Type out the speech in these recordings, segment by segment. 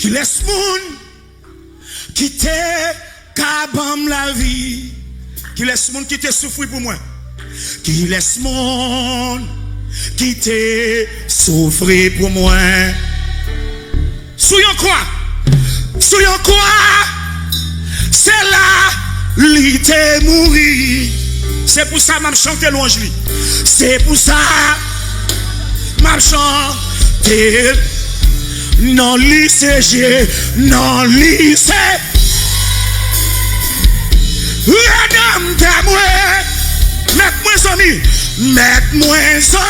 Qui laisse moun quitter kabam la vie. Qui laisse moun quitter souffrir pour moi. Qui laisse moun quitter souffrir pour moi. Soyons quoi? Soyons quoi? C'est là l'ité mourir. C'est pour ça que je chante louange lui. C'est pour ça que je chante. Non lycée, non lycée. Madame t'aimoué. Mets-moi ça, mets-moi ça.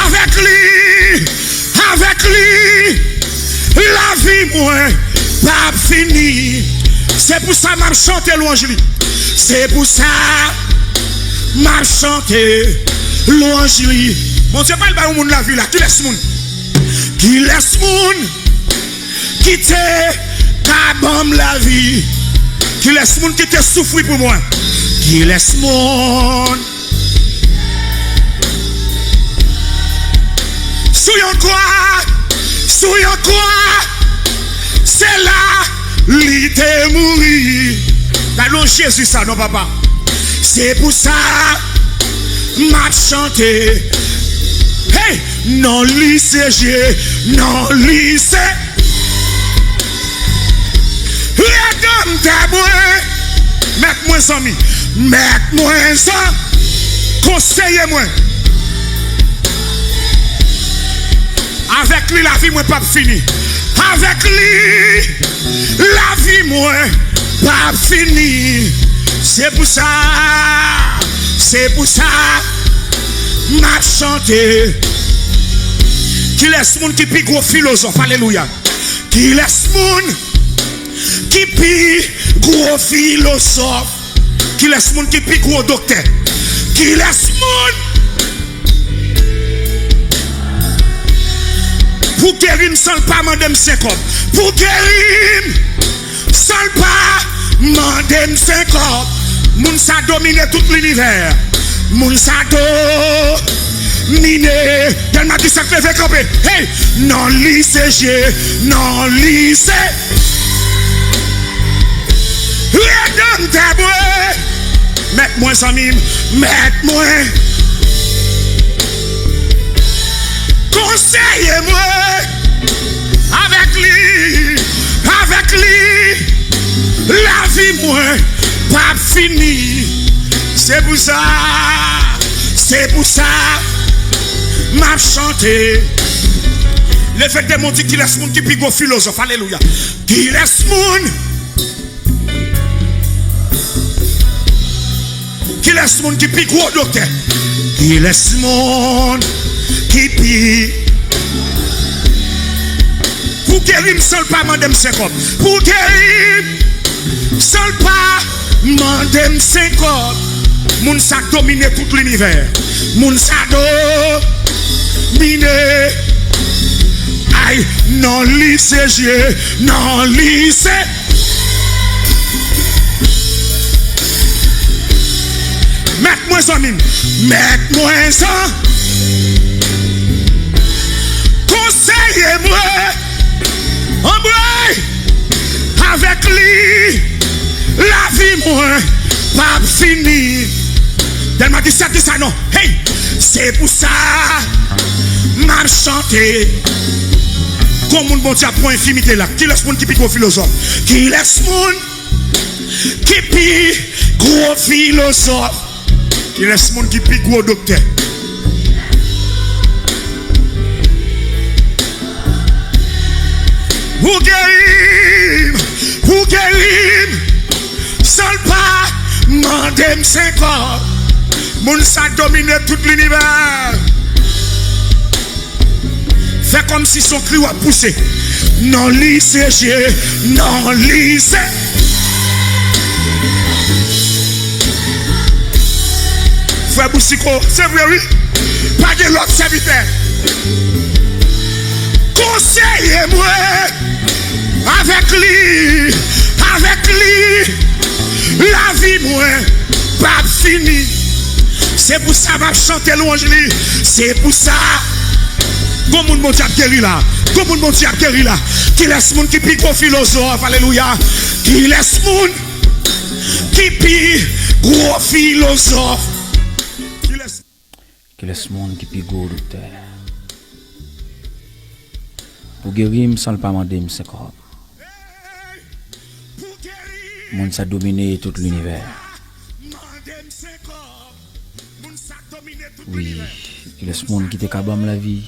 Avec lui, la vie moi pas fini. C'est pour ça que je chante louange lui. C'est pour ça que je chante louange lui. Bon Dieu pas le monde la vie là, qui laisse moun. Qui laisse moun quitter kabam la vie. Qui laisse moun quitter souffrir pour moi. Qui laisse moun. Soyons quoi, c'est là l'idée mourir. Allons Jésus ça, non papa. C'est pour ça, m'a chanté. Hey, non lycée, non lycée. Redonne ta bouée. Mets-moi ça, mets-moi ça. Conseillez-moi. Avec lui, la vie, moi, pas fini. Avec lui, la vie, moi, pas fini. C'est pour ça, m'a chanté. Qui laisse moun qui pi gros philosophe, alléluia. Qui laisse moun qui pi gros philosophe. Qui laisse moun qui pi gros docteur. Qui laisse moun pour guérir sans pas mandem 50. Pour guérir sans pas mandem 50. Moun sa domine tout l'univers. Moun sa domine. Tellement dit ça fait camper. Hey, non lycée, non lycée. Redonne ta bouée. Mets-moi ça mime, mets-moi. Conseillez-moi. Avec lui, la vie moi pas fini. C'est pour ça, m'a chanté. Le fait de mon dit qu'il laisse moun qui pigo philosophe, alléluia. Qui laisse moun, qui laisse moun qui pigo docteur, qui laisse moun qui pigo. Pour guérir seul pas mandem 50. Pour guérir seul pas mandem 50. Moun sa domine tout l'univers. Moun sa domine. Aïe, non lycée, non lycée. Mets-moi ça, mets-moi ça. Conseillez-moi. Avec lui, la vie moi pas fini. Elle m'a dit ça, non. Hey, c'est pour ça m'a chanté. Comme mon bon Dieu pour infimité là. Qui laisse moun qui pique gros philosophe. Qui laisse moun qui pique gros philosophe. Qui laisse moun qui pique gros docteur. Pour guérir, seul pas mandem 50. Moun sa domine tout l'univers. Fait comme si son cri a poussé. Non lycée, non lycée. Frère Boussico, c'est vrai oui. Pas de l'autre serviteur. Conseillez-moi. Avec lui, la vie moi pas fini. C'est pour ça que je chante louange. C'est pour ça. Comment mon Dieu a guéri là? Comment mon Dieu a guéri là? Qui laisse mon qui pique au philosophe? Alléluia. Qui laisse mon qui pique gros philosophe? Qui laisse mon qui pique gros docteur? Pour guérir, sans le pas demander, c'est quoi? Mon ça domine tout l'univers. Oui, il laisse monde qui te cabam la vie,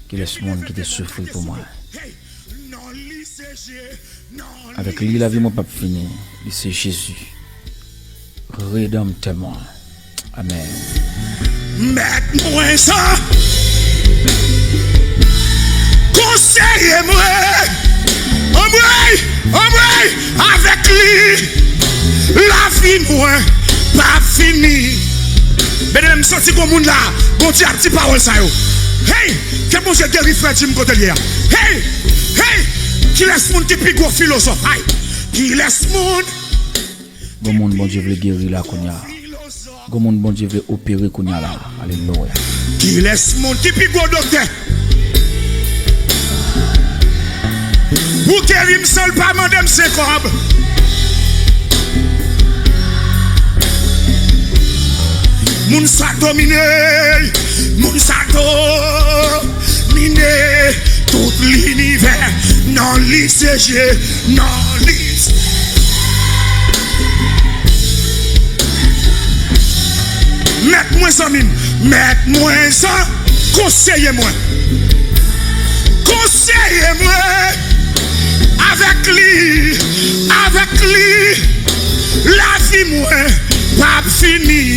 qui laisse monde qui te souffre pour moi. Avec lui, la vie m'a pas fini. C'est Jésus. Rédempteur-moi. Amen. Mets-moi ça. Conseillez-moi. Avec lui, la vie moi pas fini. Mesdames, sorti comme monde là, bon Dieu a petit parole ça yo. Hey, que bon Dieu guéri frère Jim Cotelier. Hey, qui laisse monde qui pique gros philosophe. Hey, qui laisse monde. Bon monde bon Dieu veut guérir là qu'on y a. Bon monde bon Dieu veut opérer qu'on y a là. Alléluia. Qui laisse monde qui pique gros docteur. Pour guérir seul pas madame c'est comme. Moun sa domine tout l'univers. Non l'ICG, non l'ICG. Mettez-moi ça, mettez-moi ça, conseillez-moi. Conseillez-moi. Avec lui, la vie moi pas fini.